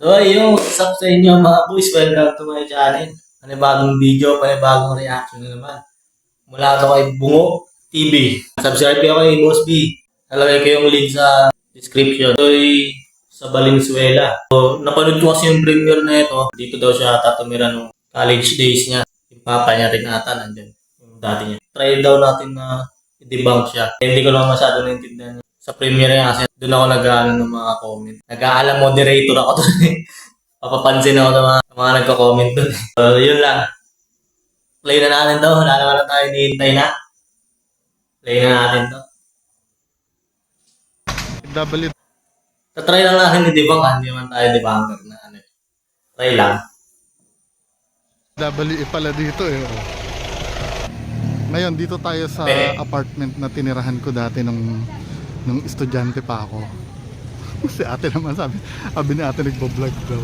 So ayun, what's up sa inyo mga boys? Welcome to my channel. Panibagong video, panibagong reaction na naman. Mula ito kay Bungo TV. Subscribe kayo kay Boss B. Nalagay ko yung link sa description. Ito'y sa Valenzuela. So, napanood ko kasi yung premiere na ito. Dito daw siya tatumira nung college days niya. Yung papa niya rin ata nandun. Yung dati niya. Try daw natin na i-debunk siya. Hindi ko lang masyado naintindihan sa premiere niya kasi doon ako nag-aano ng mga comment. Nag-aalam moderator ako doon. Papapansin ako ng mga nagko-comment doon. So, yun lang. Play na natin to. Wala naman na tayo hinihintay na. Play na natin to. W Try lang natin i-debunk. Hindi naman tayo debunker na ano. Try lang. WE pala dito eh. Oh. Ngayon dito tayo sa apartment na tinirahan ko dati nung estudyante pa ako. Si ate naman sabi ni ate nagbo-vlog daw.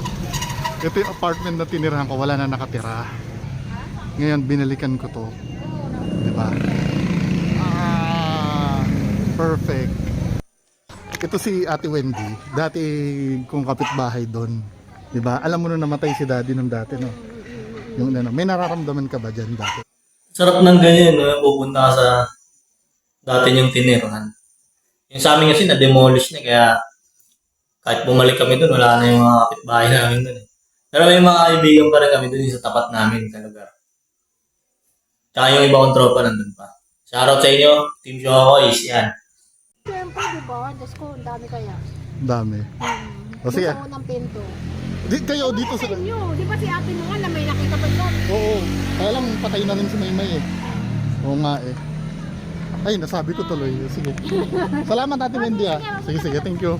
Ito yung apartment na tinirahan ko, wala na nakatira. Ngayon binalikan ko to. 'Di ba? Perfect. Ito si Ate Wendy, dati kong kapitbahay doon. 'Di ba? Alam mo na namatay si Daddy nung dati, no? Yung ano, may nararamdaman ka ba diyan dati? Sarap ng ganyan, no? Pupunta ka sa dati niyong tinirahan. Yung sa amin kasi na-demolish na kaya kahit bumalik kami doon, wala na yung mga kapitbahay namin doon. Pero may mga kaibigan pa rin kami doon sa tapat namin sa lugar. Tsaka yung iba kong tropa nandun pa. Shoutout sa inyo, Team Shokoys, yan. Siyempre, di ba? Diyos ko, ang dami kaya. Dami. O sige. Doon sa unang pinto. Kayo dito sa... Inyo, di ba si ate mo nga na may nakita ba doon? Oo. Kaya lang patay na rin si Maymay eh. Oo nga eh. Ay, nasabi ko tuloy. Sige. Salamat Ate Wendy ah. Sige, sige. Thank you.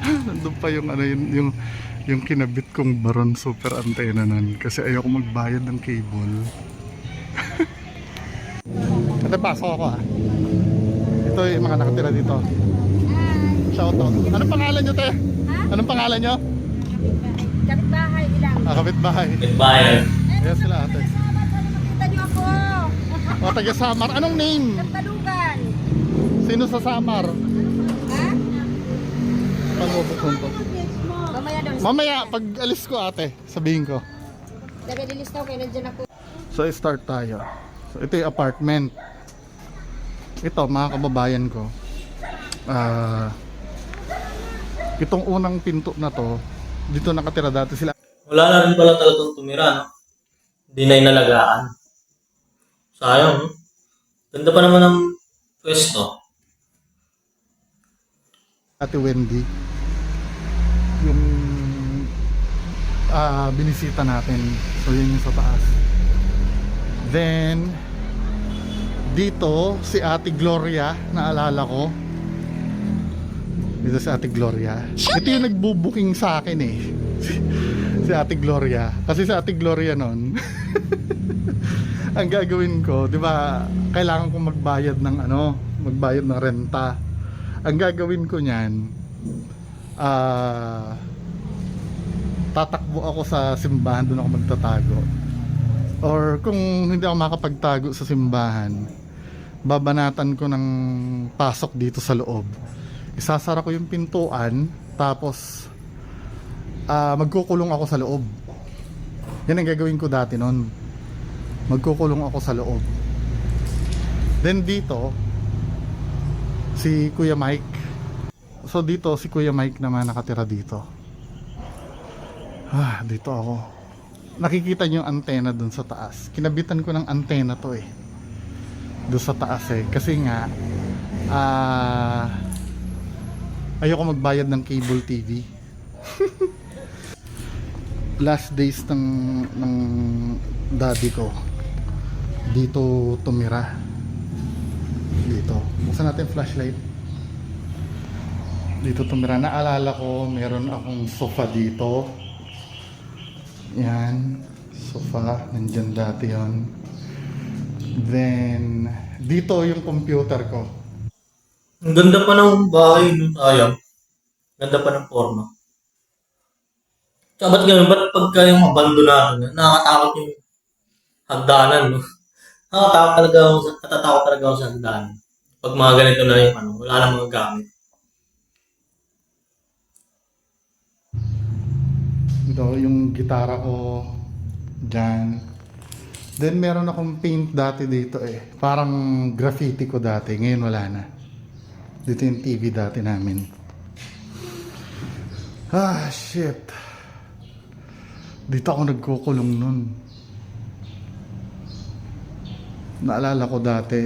Nandun pa yung ano yung kinabit kong Baron Super Antenna nun kasi ayoko magbayad ng cable. Ate, pasok ako ah. Ito yung mga nakatira dito. Shoutout. Anong pangalan nyo, te? Anong pangalan nyo? Kapitbahay ilang. Kapitbahay. Goodbye. Ayan sila ate. Kita niyo ako. O, taga Samar. Anong name? Talugan. Sino sa Samar? Ha? Pangubukon ko. Mamaya daw. Mamaya, pag alis ko ate, sabihin ko. Nagadilis daw kayo, nandiyan ako. So, start tayo. So, ito yung apartment. Ito, mga kababayan ko. Itong unang pinto na to, dito nakatira dati sila. Wala na rin pala talagang tumira, no? Hindi na inalagaan. Sayang, no? Ganda pa naman ng pwesto. Ate Wendy. Yung binisita natin. So, yun yung sa taas. Then, dito, si Ate Gloria, naalala ko. Dito si Ate Gloria. Ito yung nagbubuking sa akin eh. Si Ate Gloria. Kasi si Ate Gloria nun, ang gagawin ko, di ba, kailangan kong magbayad ng renta. Ang gagawin ko niyan, tatakbo ako sa simbahan, doon ako magtatago. Or kung hindi ako makapagtago sa simbahan, babanatan ko ng pasok dito sa loob. Isasara ko yung pintuan, tapos magkukulong ako sa loob. Yan ang gagawin ko dati noon. Magkukulong ako sa loob. Then dito, si Kuya Mike. So dito, si Kuya Mike naman nakatira dito. Dito ako. Nakikita nyo yung antena dun sa taas. Kinabitan ko ng antena to eh. Doon sa taas eh. Kasi nga, ayoko magbayad ng cable TV. Last days ng daddy ko, dito tumira. Dito. Buksan natin flashlight. Dito tumira. Naalala ko, meron akong sofa dito. Yan. Sofa. Nandyan dati yon. Then, dito yung computer ko. Ang ganda pa ng bahay, no? Sayang. Ganda pa ng forma. Tsaka ba't ganun? Ba't pagka yung abandonado na, nakakatakot yung hagdanan, no? Natatakot talaga ako sa hagdanan. Pag mga ganito na yung wala na mga gamit. Ito yung gitara ko dyan. Then meron akong paint dati dito eh. Parang graffiti ko dati. Ngayon wala na. Dito yung TV dati namin. Ah, shit. Dito ako nagkukulong nun. Naalala ko dati,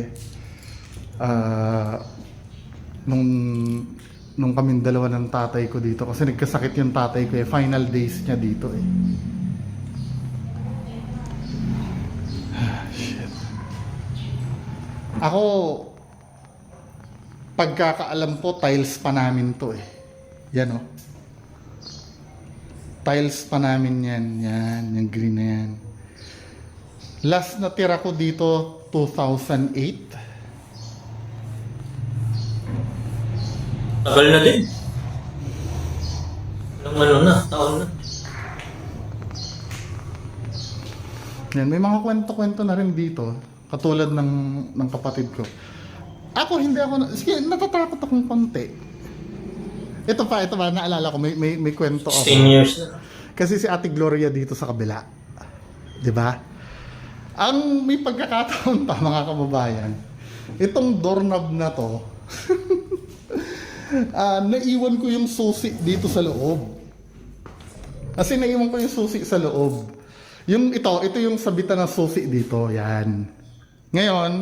nung kaming dalawa ng tatay ko dito, kasi nagkasakit yung tatay ko eh, final days niya dito eh. Shit. Ako, pagkakaalam ko, tiles pa namin to eh. Yan oh. Tiles pa namin yan. Yan, yung green na yan. Last na tira ko dito, 2008. Tagal na din. Ilang taon na. Yan, may mga kwento-kwento na rin dito, katulad ng kapatid ko. Ako, hindi ako, sige, natatakot akong konti. Ito pa, naalala ko, may kwento ako. 16 years na. Kasi si Ate Gloria dito sa kabila. 'Di ba? Ang may pagkakataon pa mga kababayan, itong doorknob na to, naiwan ko yung susi dito sa loob. Kasi naiwan ko yung susi sa loob. Ito yung sabitan ng susi dito, yan. Ngayon,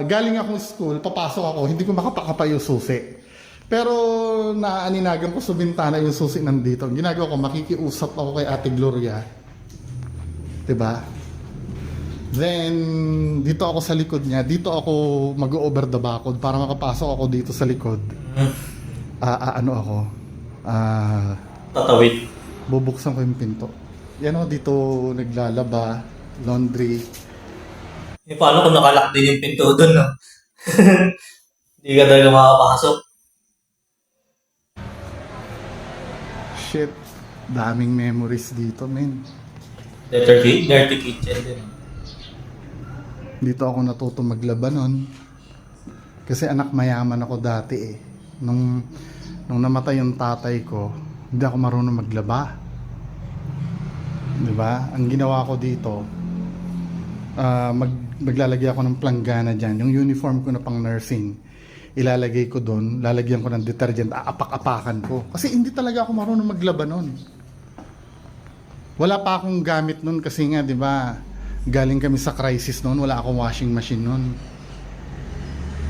galing akong school, papasok ako, hindi ko makapakapa yung susi. Pero naaninagan ko sa bintana yung susi nandito. Ang ginagawa ko, makikiusap ako kay Ate Gloria. 'Di ba? Then dito ako sa likod niya. Dito ako mag-over the backwood para makapasok ako dito sa likod. Tatawid. Bubuksan ko yung pinto. Yan o, dito naglalaba, laundry. Paano kung nakalak din yung pinto doon, no? Hindi ka talaga makapasok. Shit, daming memories dito, men. Dirty kitchen din. Dito ako natuto maglaba nun. Kasi anak mayaman ako dati eh. Nung namatay yung tatay ko, hindi ako marunong maglaba. 'Di ba? Ang ginawa ko dito, maglalagay ako ng planggana dyan. Yung uniform ko na pang nursing, ilalagay ko doon, lalagyan ko ng detergent, aapak-apakan ko. Kasi hindi talaga ako marunong maglaba nun. Wala pa akong gamit nun kasi nga, di ba, galing kami sa crisis nun, wala akong washing machine nun.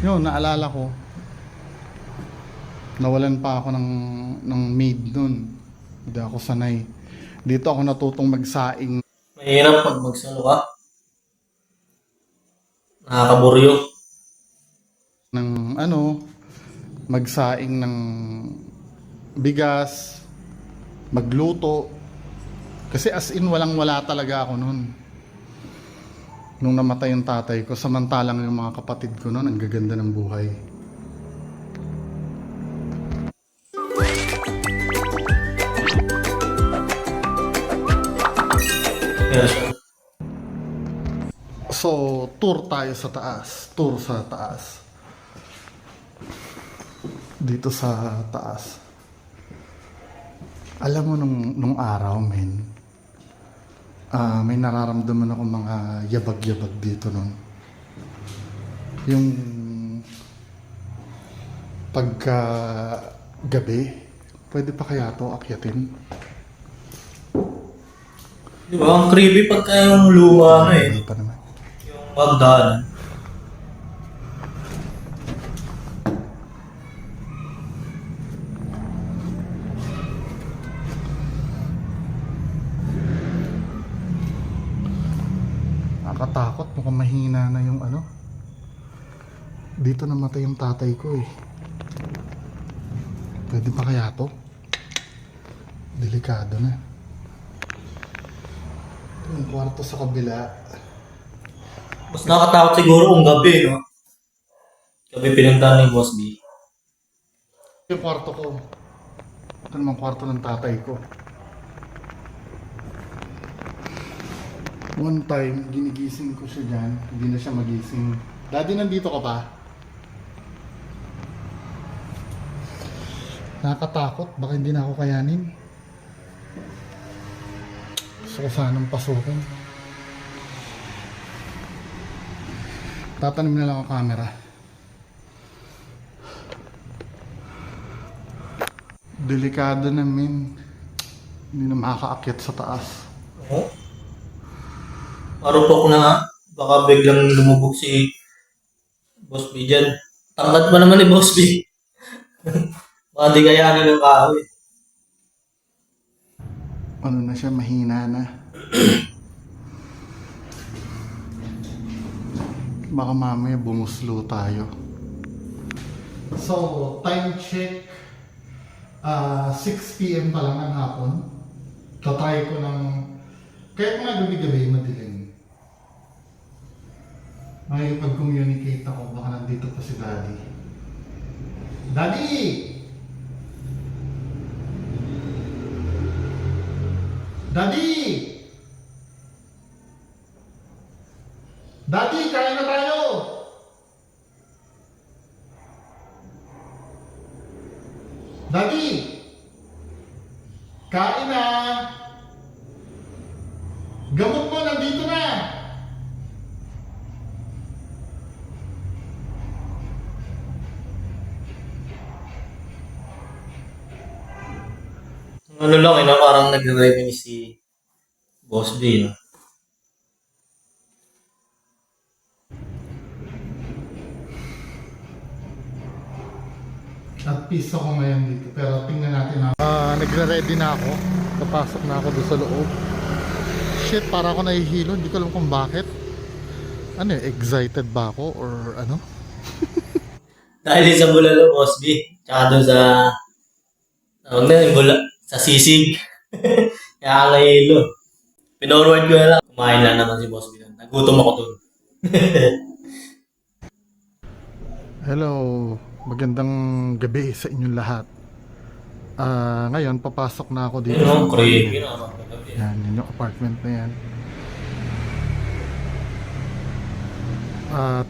Yun, naalala ko, nawalan pa ako ng maid nun. Hindi ako sanay. Dito ako natutong magsaing. Mahirap pag magsalo ka. Nakakaburyo. Ng magsaing ng bigas, magluto. Kasi as in walang-wala talaga ako noon. Nung namatay yung tatay ko, samantalang yung mga kapatid ko noon, ang gaganda ng buhay. Yes. So, tour tayo sa taas. Tour sa taas. Dito sa taas. Alam mo nung araw, men, may nararamdaman ako mga yabag-yabag dito nun. Yung pagka gabi, pwede pa kaya to akyatin? Di ba? Ang creepy pagka yung luma Hindi pa naman. Yung pagdaan. Nakatakot, mukhang mahina na yung dito namatay yung tatay ko eh. Pwede pa kaya to? Delikado na. Ito yung kwarto sa kabila. Mas nakatakot siguro kung gabi, no? Gabi pinuntahan ni Boss B. Yung kwarto ko. Ito naman kwarto ng tatay ko. One time, ginigising ko siya dyan. Hindi na siya magising. Daddy, nandito ka pa? Nakakatakot. Baka hindi na ako kayanin. Gusto ko sanang pasukin. Tatanim na lang ang camera. Delikado na min. Hindi na makakaakyat sa taas. Oo. Marupok na nga. Baka biglang lumubog si Boss B dyan. Tangkad pa naman ni Boss B. Baka di kayanin ng kahoy. Ano na siya, mahina na. Baka mamaya bumuslo tayo. So, time check. 6 p.m. pa lang ang hapon. Tatry ko ng... Kahit mga gabi-gabi, madilim. Makikipag-communicate ako. Baka nandito pa si Daddy. Daddy! Daddy! Daddy, kain na tayo! Daddy! Kain na! Gamot mo, nandito na! Ano lang, parang nag-reminisce si Boss B, no? At peace ako ngayon dito. Pero tingnan natin na. Nagre-ready na ako. Papasok na ako doon sa loob. Shit, para ako nahihilo. Hindi ko alam kung bakit. Ano excited ba ako or ano? Dahil sa bulalo, Boss B. Tsaka doon sa... Tawag na yung sa sisig. Kaya ngayilo. Pinorward ko na lang. Kumain lang naman si Boss B. Nagutom ako doon. Hello, magandang gabi sa inyong lahat. Ngayon, papasok na ako dito. Ayun, creepy na. Yan, yun yung apartment na yan.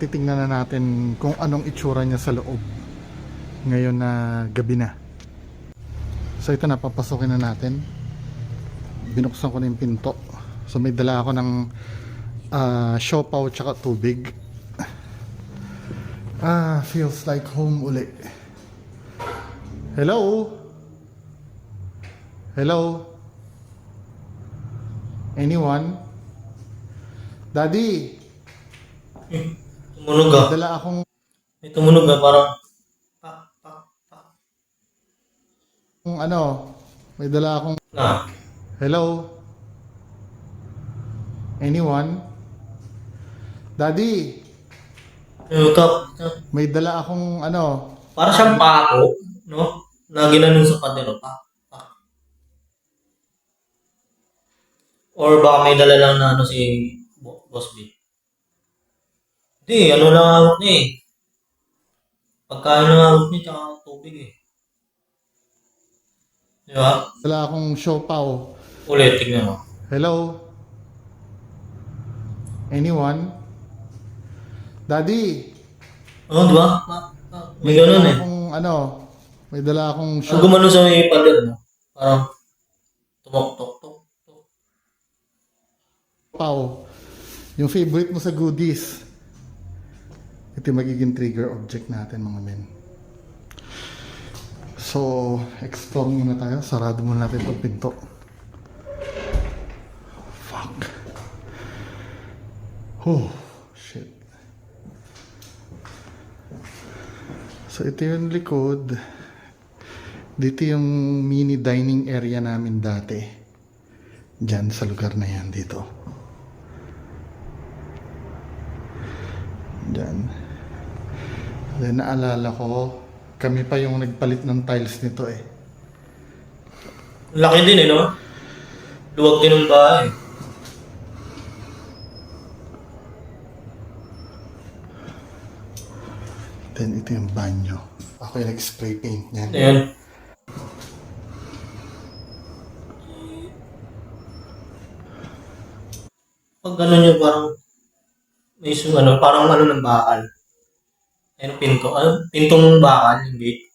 Titingnan na natin kung anong itsura niya sa loob. Ngayon na gabi na. So ito na, papasokin na natin. Binuksan ko na yung pinto. So may dala ako ng siopaw tsaka tubig. Feels like home uli. Hello? Hello? Anyone? Daddy? Tumunog ah. Dala akong... May tumunog ah, parang... Pak, pak, pak. ano? May dala akong... Na. Hello? Anyone? Daddy? Yung top. May dala akong ano? Para siyang pako, no? Na ginanong sa padero. Pak, pak. Or baka may dala lang na ano si Boss B. Hindi, ano lang hawak niya eh. Pagkain lang hawak niya, tsaka tubig eh. Di ba? Dala akong siopaw. Ulit, tignan mo. Hello? Anyone? Daddy? Oh, di ba? May ganun eh. Akong ano? May dala akong Pag gumano sa may pader, no? Parang tumok-tok-tok. siopaw. Yung favorite mo sa goodies. Ito yung magiging trigger object natin, mga men. So, explore muna tayo. Sarado muna natin itong pinto. Fuck. Oh, shit. So, ito yung likod. Dito yung mini dining area namin dati. Diyan sa lugar na yan, dito. Diyan. Then naalala ko, kami pa yung nagpalit ng tiles nito eh. Laki din eh, no? Luwag din ng bahay. Then ito yung banyo. Ako yung nag-spray paint niyan. Ayan. Pag gano'n yung parang may ano, parang ano ng bakal. Ayun, pinto. Ano? Pintong bakal, yung gate.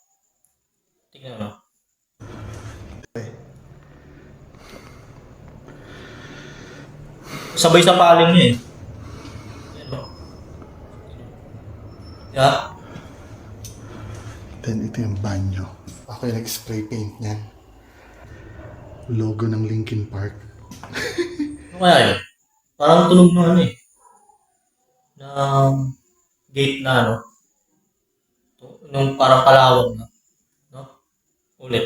Tingnan mo. Sabay sa paling niya eh. Yan o. Yeah. Then ito yung banyo. Ako yung nag-spray paint niyan. Logo ng Linkin Park. Ano kaya yun? Parang tunog ng ano eh. Ng gate na ano. Nung parang kalawang na. No? Ulit.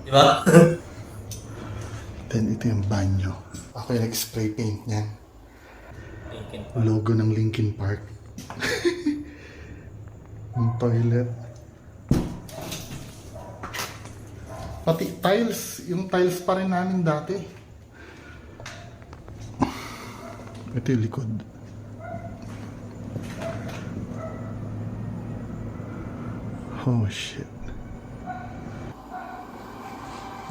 Di ba? Then ito yung banyo. Ako yung nag-spray paint niyan. Linkin. Logo ng Linkin Park. Yung toilet. Pati tiles. Yung tiles pa rin namin dati. Ito yung likod. Oh shit.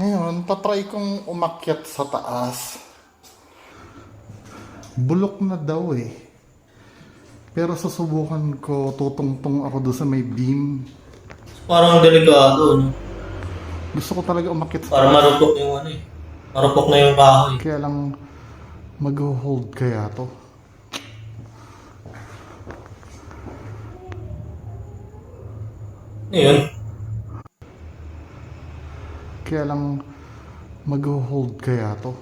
Ngayon, tatry kong umakyat sa taas. Bulok na daw eh. Pero susubukan ko, tutungtong ako doon sa may beam. Parang delikado, no? Gusto ko talaga umakyat sa Parang taas. marupok yung ano eh. Marupok na yung kahoy. Kaya lang, mag-hold kaya to. Ano yun? Kaya lang, mag-hold kaya to.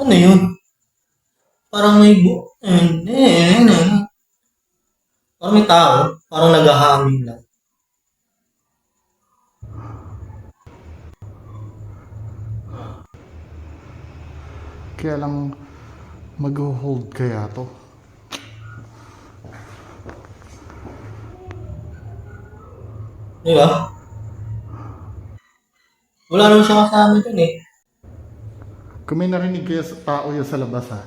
Ano yun? Parang may parang may tao. Parang naghahangin lang. Kaya lang, mag-hold kaya to. Di ba? Wala naman siya kasama dun eh. Kung may narinig kayo sa tao yun sa labas ha.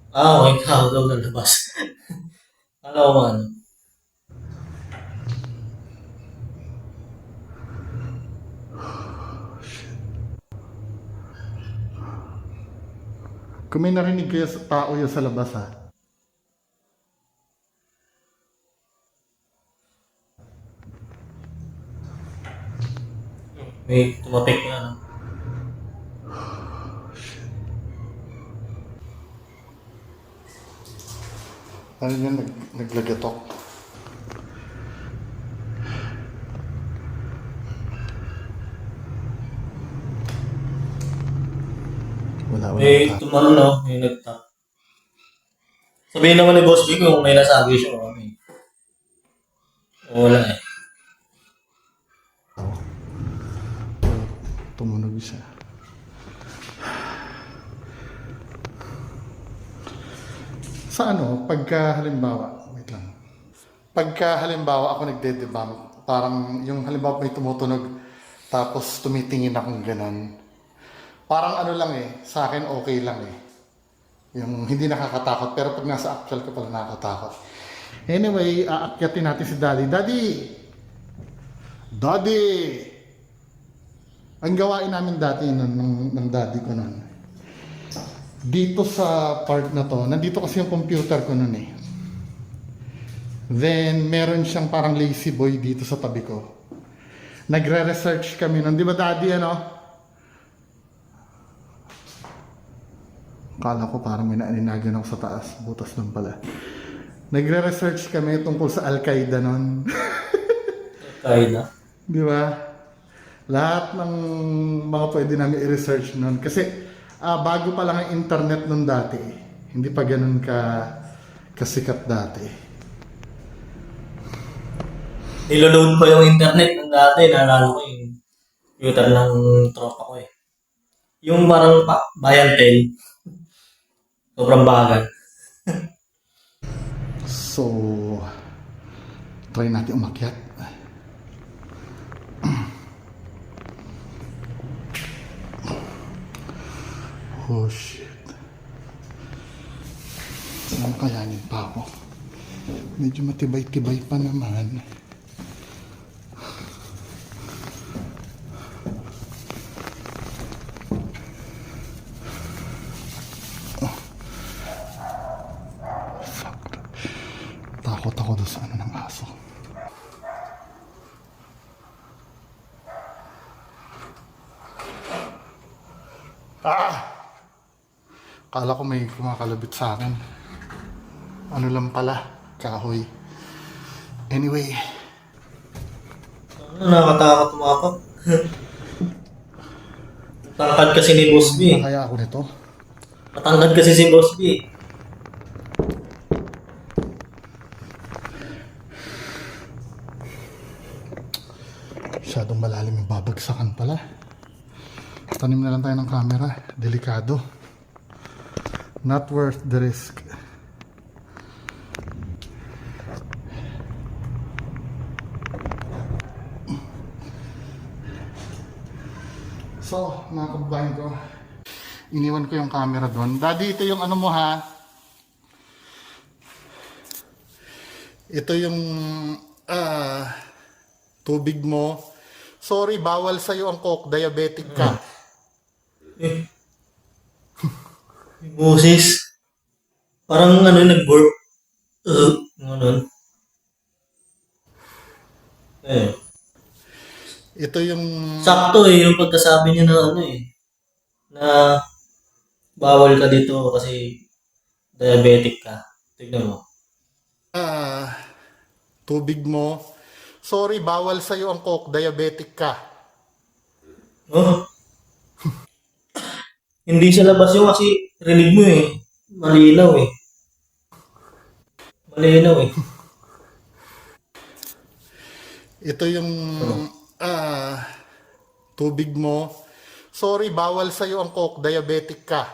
Ah, okay. Tao daw sa labas. Alam ko ano. Kung may narinig kayo sa tao yun sa labas ha. May tumapik na ano. Ano yun, naglagatok. Wala. May tumano no. May nagtap. Sabihin naman ni Boss G kung may nasabi siya o ano eh. Wala eh. Tumunog siya. Sa ano, pagka halimbawa, wait lang. Pagka halimbawa ako nagde-debunk, parang yung halimbawa may tumutunog, tapos tumitingin akong ganun. Parang ano lang eh, sa akin okay lang eh. Yung hindi nakakatakot, pero pag nasa actual ka pala nakakatakot. Anyway, aakyatin natin si Daddy. Daddy! Daddy! Ang gawain namin dati ng daddy ko nun. Dito sa part na to, nandito kasi yung computer ko nun eh. Then, meron siyang parang lazy boy dito sa tabi ko. Nagre-research kami nun. Di ba daddy ano? Kala ko parang may naaninagan ako sa taas. Butas nun pala. Nagre-research kami tungkol sa Al-Qaeda nun. Kaya na. Di ba? Lahat ng mga pwede namin i-research nun. Kasi bago pa lang ang internet nun dati. Hindi pa ganun kasikat dati. Niloload pa yung internet ng dati. Naalala ko yung computer ng tropa ko eh. Yung parang Bayantel. Sobrang bagal. So, try natin umakyat. Oh shit. Saan kayanin pa ako? Medyo matibay-tibay pa naman. Oh. Fuck. Takot ako doon sa ano ng aso. Kala ko may kumakalabit sa akin. Ano lang pala, kahoy. Anyway, Ano, nakakatakot tumakot. Matangkad kasi ni Boss B. kaya ako nito. Matangkad kasi si Boss B. Masyadong malalim yung babagsakan pala. Tanim na lang tayo ng camera. Delikado. Not worth the risk. So, mga kababayan ko, iniwan ko yung camera doon. Daddy, ito yung ano mo ha. Ito yung tubig mo. Sorry, bawal sa'yo ang Coke. Diabetic ka. Yung boses. Parang ano, nag-burp. Ganun. Eh. Ito yung... Sakto yung pagkasabi niya na ano na bawal ka dito kasi diabetic ka. Tignan mo. tubig mo. Sorry, bawal sa'yo ang Coke. Diabetic ka. Oh. Hindi siya labas yung kasi rinig mo Malinaw Malinaw Ito yung tubig mo. Sorry, bawal sa'yo ang Coke. Diabetic ka.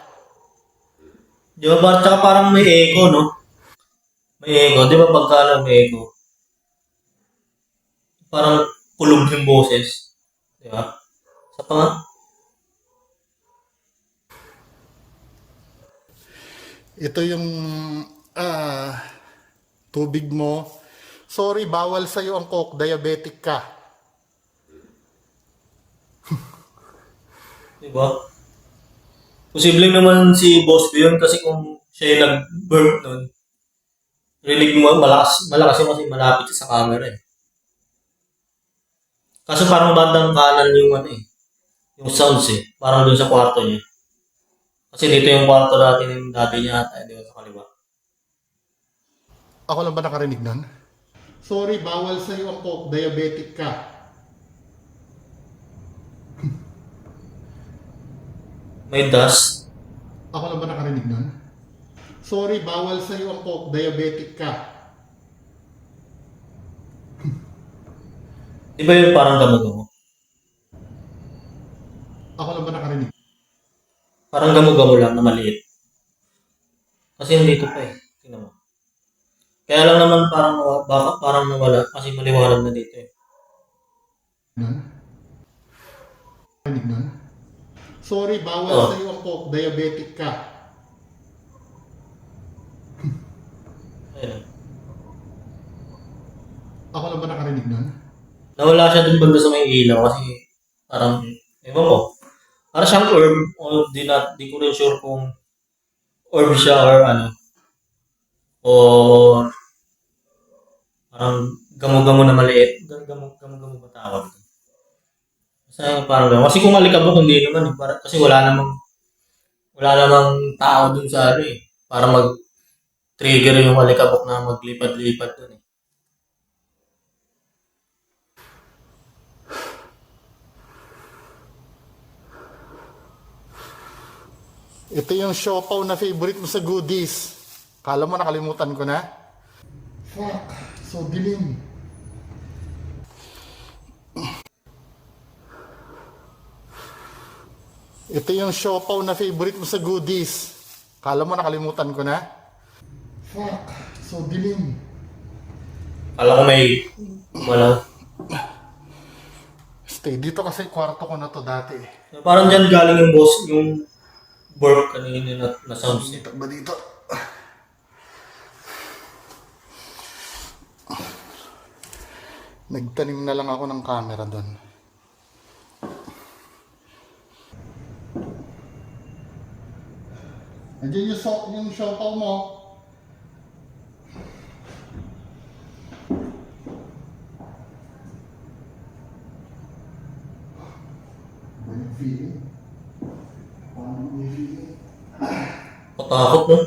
Di ba? Tsaka parang may echo, no? May echo. Di ba pagka may echo? Parang kulog yung boses. Di ba? Sa pa nga? Ito yung tubig mo. Sorry, bawal sa'yo ang Coke. Diabetic ka. Di ba? Posibleng naman si Boss B yun kasi kung siya yung nag-burp nun, rinig mo, malakas yung kasi malapit siya sa camera Kaso parang bandang kanan yung yung sounds Parang dun sa kwarto niya. Kasi dito yung kwarto dati ng dati niya ata, di ba sa kaliwa. Ako lang ba nakarinig nun? Sorry, bawal sa'yo ang Coke. Diabetic ka. May dust. Ako lang ba nakarinig nun? Sorry, bawal sa'yo ang Coke. Diabetic ka. Di ba yung parang gamo-gamo? Ako lang ba nakarinig? Parang gamo-gamo lang na maliit. Kasi nandito pa Tingnan mo. Kaya lang naman baka parang nawala kasi maliwanag na dito Nun? Nakarinig nun? Sorry, bawal Oh. sa'yo ang Coke. Diabetic ka. Ayun. Ako lang ba nakarinig nun? Nawala siya dun banda sa may ilaw kasi parang, ewan ko. Parang siyang orb o di ko rin sure kung orb siya or o parang gamo-gamo na maliit. Gamo-gamo ba tawag? Parang gamo. Kasi kung alikabok, hindi naman kasi wala namang tao dun sa para mag-trigger yung alikabok na maglipad-lipad dun Ito yung siopaw na favorite mo sa goodies. Kala mo nakalimutan ko na? Fuck, so dilim. Ito yung siopaw na favorite mo sa goodies. Kala mo nakalimutan ko na? Fuck, so dilim. Kala ko may wala. Stay dito kasi kwarto ko na to dati. Parang dyan galing yung boss, yung burp kanina na sounds Dito ba dito? Nagtanim na lang ako ng camera doon. Andiyan yung siopaw mo. Ano yung feeling? Paano may feeling? Takot, no?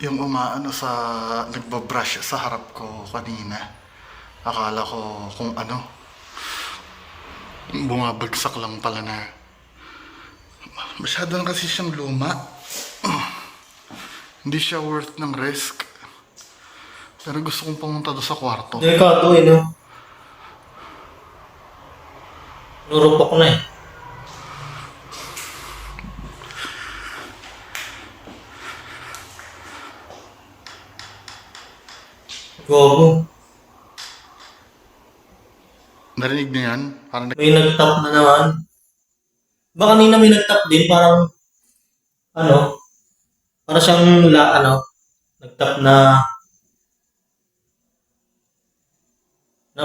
Yung umaano sa nagbabrush sa harap ko kanina. Akala ko kung ano, bumabagsak lang pala na. Masyado na kasi siyang luma. Hindi siya worth ng risk. Pero gusto kong pumunta doon sa kwarto. Delikado eh, no? Nurupok na eh. Gogo. Narinig niyo yan? Parang May nag-tap na naman. Baka kanina may nag-tap din, parang, ano, para siyang, nag-tap na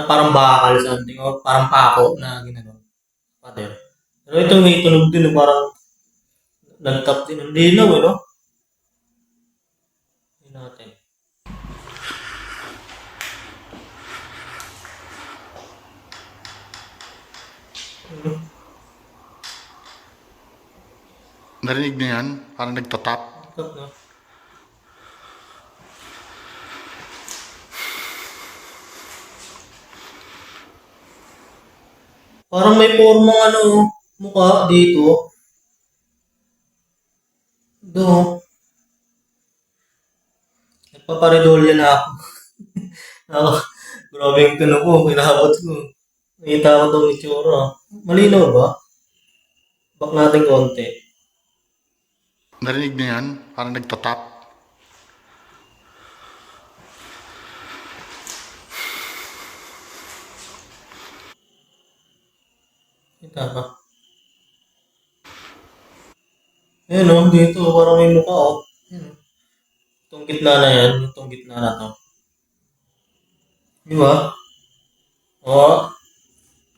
parang bakal something, o parang pako na ginagawa. Pader. Pero ito may tunog din, parang nag-tap din. Ang linaw, eh, no? Hindi natin. narinig niyo yan? Parang nagtatap. Tap na. Parang may formang mukha dito. Do. Nagpaparedolya na ako. Ako, grabe yung tunog ko, kinakabot ko. Nakita ko itong itsura. Malinaw ba? Back natin konti. Narinig niyo yan? Parang nagtatap. Kita ba? Ayan o, dito parang may mukha o. Ayan o. Itong gitna na yan, itong gitna na to. Di ba? Oo.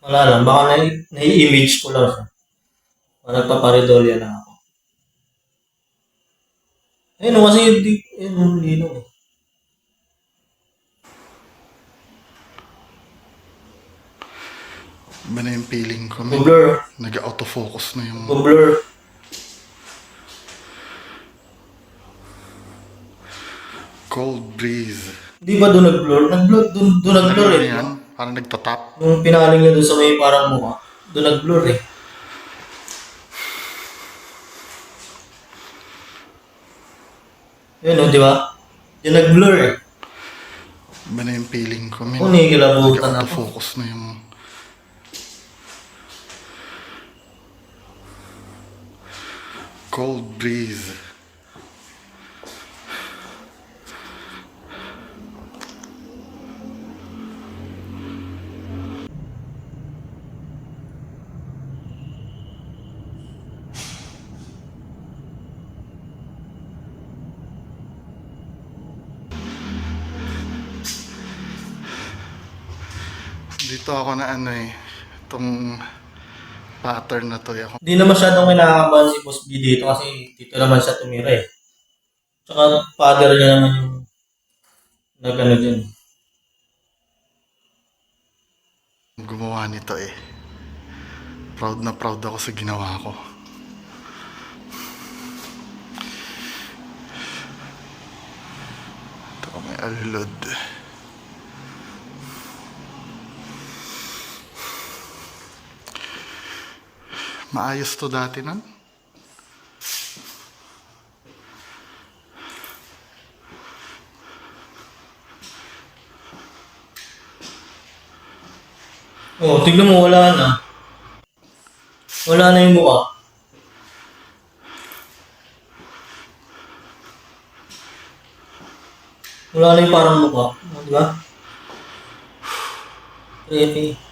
Wala lang, baka nai-image ko lang siya. Nagpaparedolya na ako. Ayun o, kasi ayun o, linaw eh. Iba na yung feeling ko. Man. Blur. Nag-autofocus na yung... Blur. Cold breeze. Di ba doon nag-blur? Nag-blur, doon nag-blur Narinig eh. niyo yan? Parang nagtatap. Nung pinaling niya doon sa may parang mukha, doon nag-blur eh. Yun o, di ba? Doon nag-blur eh. Iba na yung feeling ko. Man. Ako nikilabutan ako. Nag-autofocus na yung... Cold breeze. Dito ako na itong pattern na to. Ako. Hindi na masyadong kinakabahan si Boss B dito kasi dito naman siya tumira eh. Tsaka father niya naman yung nag-ano dyan. Gumawa nito eh. Proud na proud ako sa ginawa ko. Ito may alulod. Maayos to dati nun. Oh, tignan mo, wala na. Wala na yung mukha. Wala na yung parang mukha. Oh, di ba? Creepy.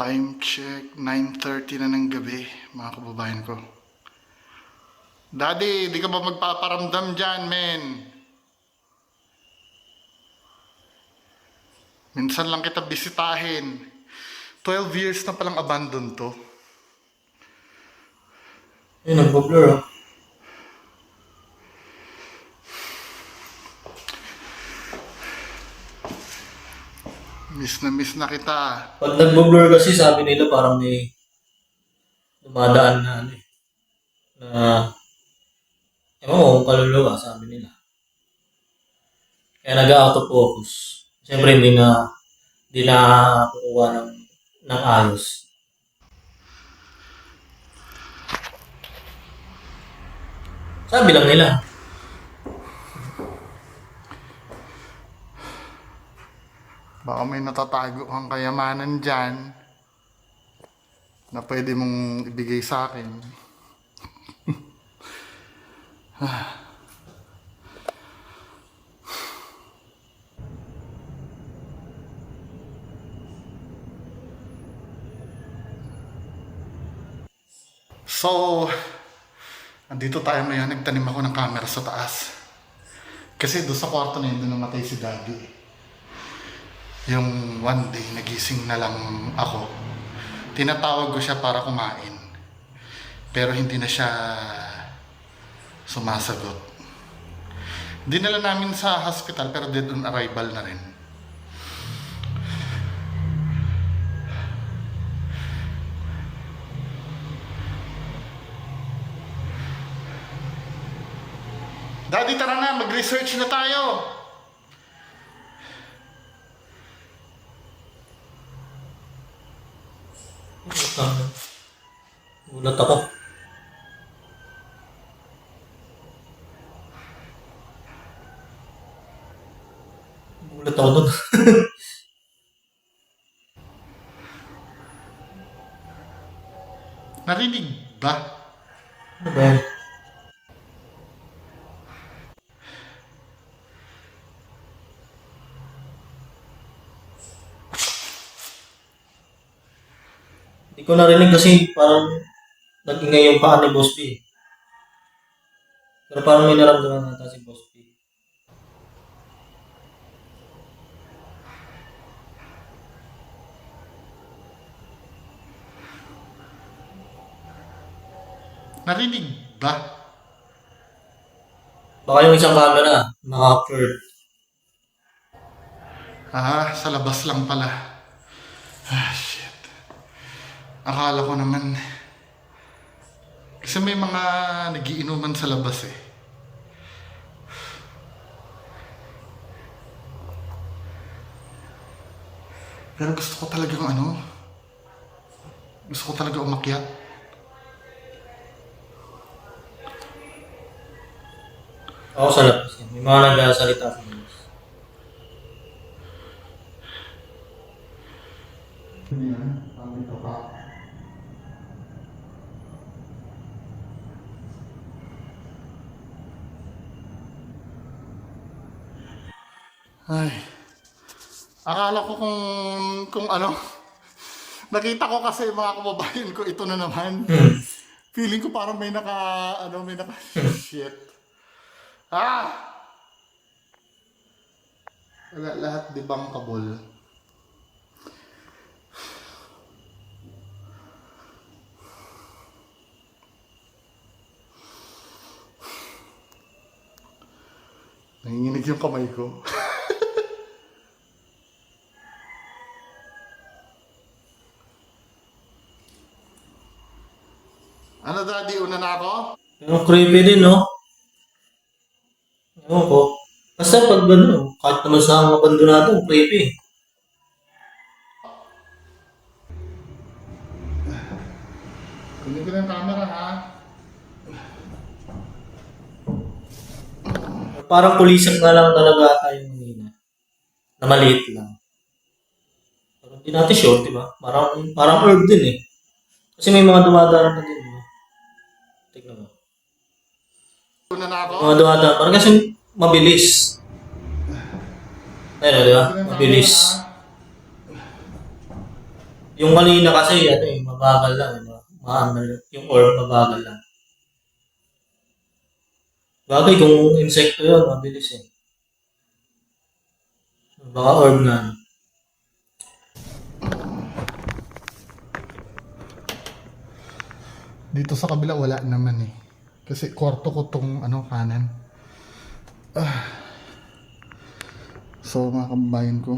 Time check, 9:30 na ng gabi, mga kababayan ko. Daddy, di ka ba magpaparamdam dyan, men? Minsan lang kita bisitahin. 12 years na palang abandon to. Ayun, nagpo-blur oh. Miss na kita. Pag nagpo-blur kasi sabi nila parang may dumadaan na ano eh. Na, ewan ko kung kaluluwa sabi nila. Kaya nag-out of focus. Siyempre hindi na kukuha ng ayos. Sabi lang nila. Baka may natatago kang kayamanan dyan na pwede mong ibigay sa akin. So, andito tayo ngayon. Nagtanim ako ng camera sa taas. Kasi doon sa kwarto na yun, doon namatay si Daddy. Yung one day, nagising na lang ako. Tinatawag ko siya para kumain. Pero hindi na siya sumasagot. Dinala namin sa hospital pero dead on arrival na rin. Daddy, tara na, mag-research na tayo. Gulat ako. Gulat ako dun. Narinig ba? Ano ba yan? Hindi ko narinig kasi parang nag-ingay yung paa ni Boss B. Pero parang may naramdaman nata si Boss B. Narinig ba? Baka yung isang camera, naka-capture. Ah, sa labas lang pala. Ah, shit. Akala ko naman. Kasi may mga nagiinuman sa labas eh. Pero gusto ko talagang gusto ko talaga umakyat. Ako sa labas yan. May mga nagsasalita sa labas. Hindi yan, dito ka. Ay. Akala ko kung ano. Nakita ko kasi mga kababayan ko, ito na naman. Feeling ko parang may shit. Ah! Lahat di bankable. Nanginginig yung kamay ko. Ano daddy, una na ako? Pero creepy din, no? Ewan ko. Basta pag gano'n, kahit naman sa mga abandonado, creepy. Kunin ko na yung camera ha. Parang kulisak na lang talaga tayo kanina. Na maliit lang. Pero hindi natin sure, di ba? Parang herb din eh. Kasi may mga dumadaan na din. No? Tignan mo. Una na ako? Mga dumadaan. Parang kasi mabilis. Ayun, di ba? Mabilis. Yung kanina kasi, mabagal lang. Yung orb, mabagal lang. Bagay, kung insekto yun, mabilis eh. Baka orb na. Dito sa kabila wala naman eh. Kasi kwarto ko tong ano, kanan. So mga kababayan ko.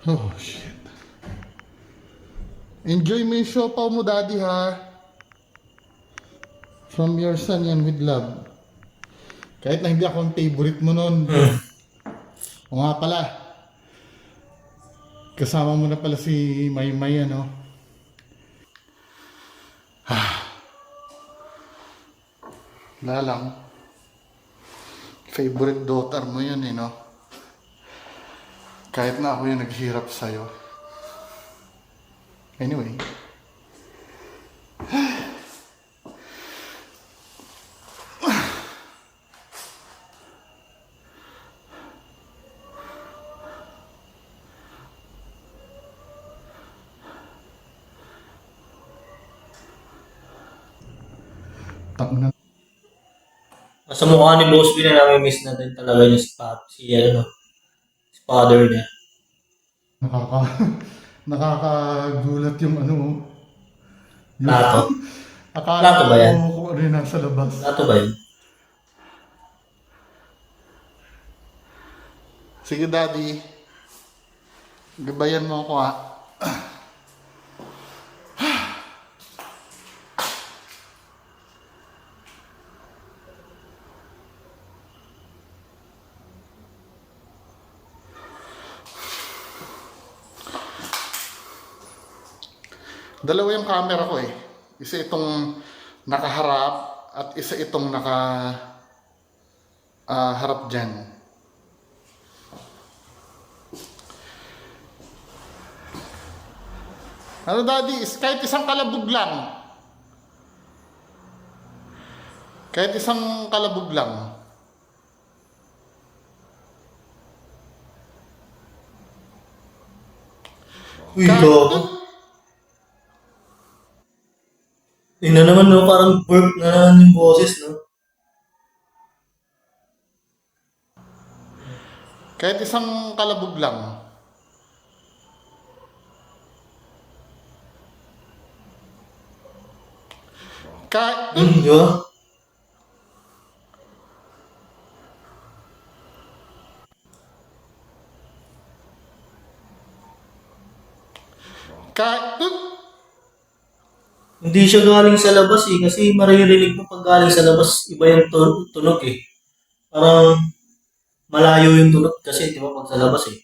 Oh shit. Enjoy mo yung siopaw mo, daddy, ha? From your son yan with love. Kahit na hindi ako ang favorite mo nun. O nga pala. Kasama mo na pala si Maymay, ano? Wala lang. Favorite daughter mo yun, eh, no? Kahit na ako yung naghirap sa'yo. Anyway. Tangina. Sa mukha ni Boss B na nami-miss natin talaga yung si father niya. Nakaka... Nakakagulat yung ano. Yung, Plato? akala Plato ba yan? ko kung ano yung nasa labas. Plato ba yun? Sige, daddy. Gabayan mo ako, ha? Dalawa yung camera ko eh. Isa itong nakaharap at isa itong harap dyan. Ano, daddy? Kahit isang kalabog lang. Kahit isang kalabog lang. Uy, gago. Tingnan naman, no? Parang burp na naman yung boses, no? Kahit isang kalabog lang. Kahit... Di ba? Kahit... Hindi siya galing sa labas eh. Kasi maririnig mo pag galing sa labas, iba yung tunog eh. Parang malayo yung tunog kasi, di ba, pag sa labas eh.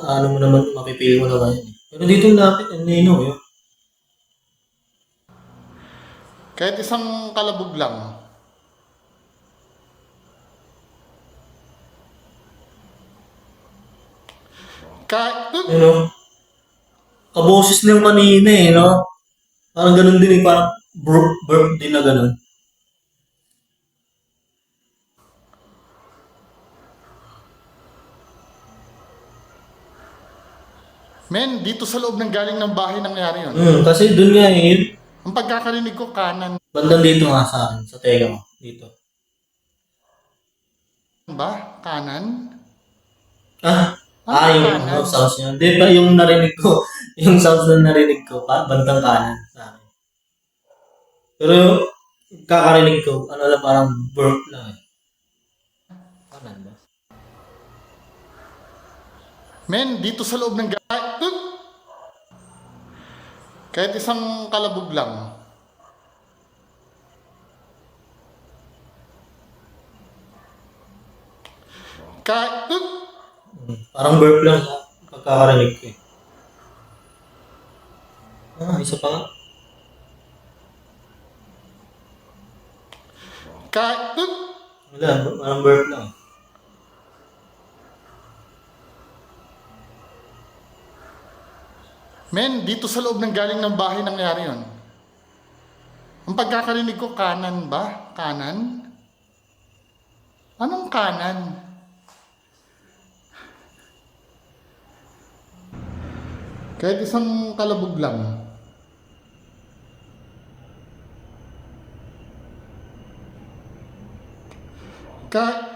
Ano mo naman, mapipili mo naman yun eh. Pero dito lapit, ang nino yun. Kahit isang kalabog lang. Kahit... Ano? Kaboses na yung kanina eh, no? Parang ganun din eh, parang burp din na ganun. Men, dito sa loob ng galing ng bahay nangyari yun. Kasi dun nga eh, Ang pagkakarinig ko, kanan bandang dito nga sa akin, sa tenga ko, dito. ba? Kanan? Yung kanan? sounds niya. Di ba yung narinig ko, yung sounds na narinig ko, bandang kanan sa akin. Pero yung kakarinig ko, ano lang, parang burp lang eh. Kanan ba? Men, dito sa loob ng gahay... Kahit isang kalabog lang. Kahit... Parang burp lang sa pagkakarinig ko eh. Isa pa nga. Kahit... Wala, parang burp lang eh. Men, dito sa loob ng galing ng bahay nangyari yun. Ang pagkakarinig ko, kanan ba? Kanan? Anong kanan? Kahit isang kalabog lang. Kahit...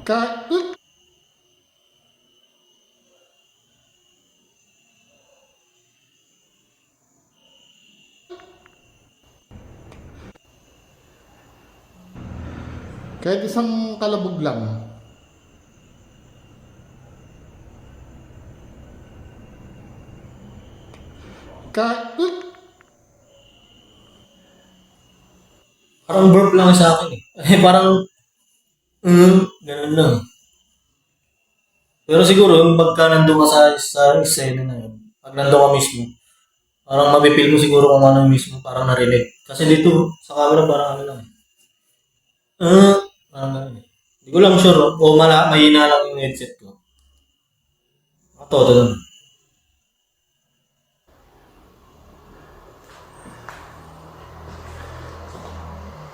Ka... Kahit isang kalabog lang. Ka... Parang burp lang sa akin eh. Parang, ganun lang. Pero siguro, yung pagka nandun ka sa eksena na yun, pag nandun ka mismo, parang mapipil mo siguro kung ano yung mismo, parang narinig. Kasi dito, sa camera, parang ano lang eh. Parang ganun eh. Hindi ko lang sure, o mahina lang yung headset ko. Todo lang.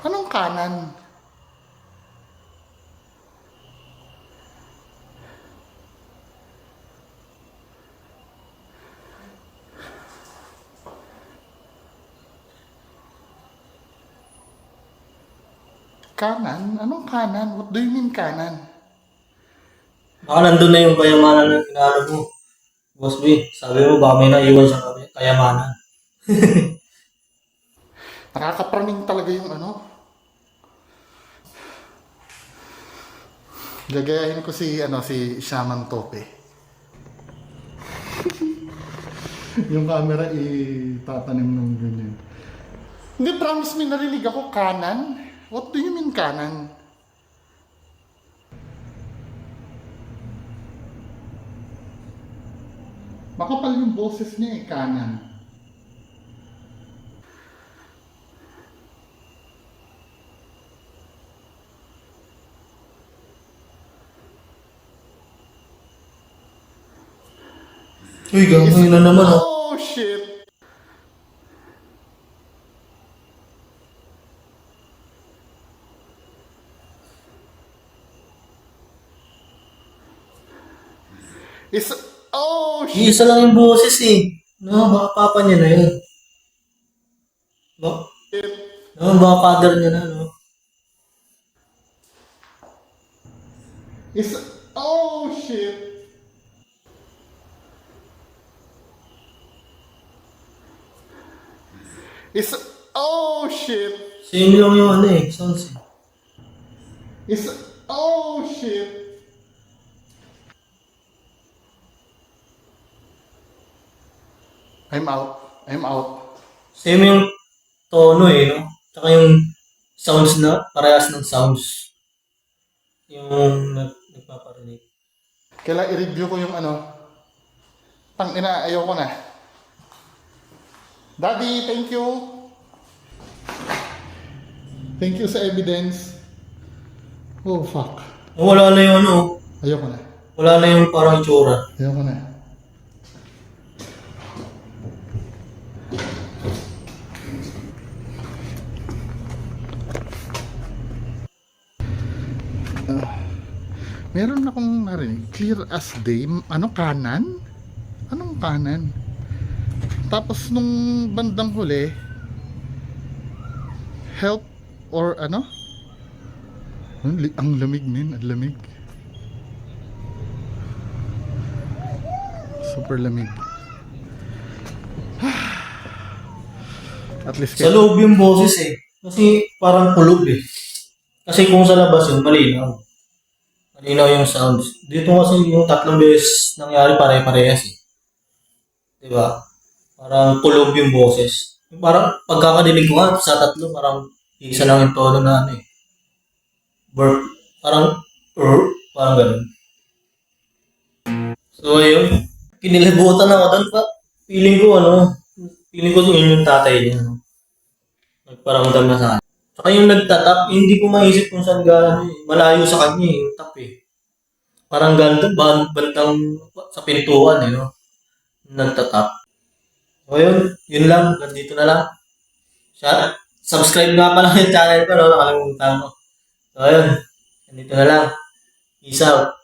Anong kanan? Kanan? Anong kanan? What do you mean kanan? Baka nandun na yung kayamanan na inaano mo. Boss B, sabi mo baka may naiwan sa kayamanan. Nakakapraning talaga yung ano. Gagayahin ko si Shaman Tope. Yung camera itatanim ng ganyan. Hindi, promise me narinig ako kanan. What do you mean kanan? Makapal yung boses niya kanan. Uy, gagawin na naman oh. Oh, shit! Oh, shit! Isa lang yung boses eh. No, baka papa niya na yun. No, baka father niya na, no? Oh, shit! Oh, shit! Same lang yung ano eh, sounds eh. Oh, shit! I'm out. Same yung tono eh, no? Tsaka yung sounds na, parehas ng sounds. Yung nagpaparinig. Kailangan i-review ko yung Tangina, ayoko na. Daddy, thank you. Thank you sa evidence. Oh, fuck. Wala na yung ano, Ayoko na. wala na yung parang itsura. Ayoko na. Meron akong narinig, clear as day. Ano, kanan? Anong kanan? Tapos nung bandang huli, help or ano? Ang lamig min, ang lamig. Super lamig. At least Sa loob yung boses eh. Kasi parang kulob eh. Kasi kung sa labas yun, malinaw. Malinaw yung sounds. Dito kasi yung 3 beses nangyari pare-parehas eh. Diba? Parang kulob yung boses. Parang pagkakadinig ko nga sa 3, parang isa lang yung tono na ano eh. Burp. Parang parang ganun. So ayun. Kinilabutan ako doon pa. Feeling ko yun yung tatay niya. No? Nagparamdam na sa akin. Saka yung nagtatap, hindi ko maisip kung saan gaano eh. Malayo sa kanya eh, yung tap eh. Parang ganda, bandang sa pintuan eh, no? Nagtatap. So yun lang, nandito na lang. Subscribe nga pala yung channel ko, no? Nakalimutan mo. So ayun, nandito na lang. Peace out.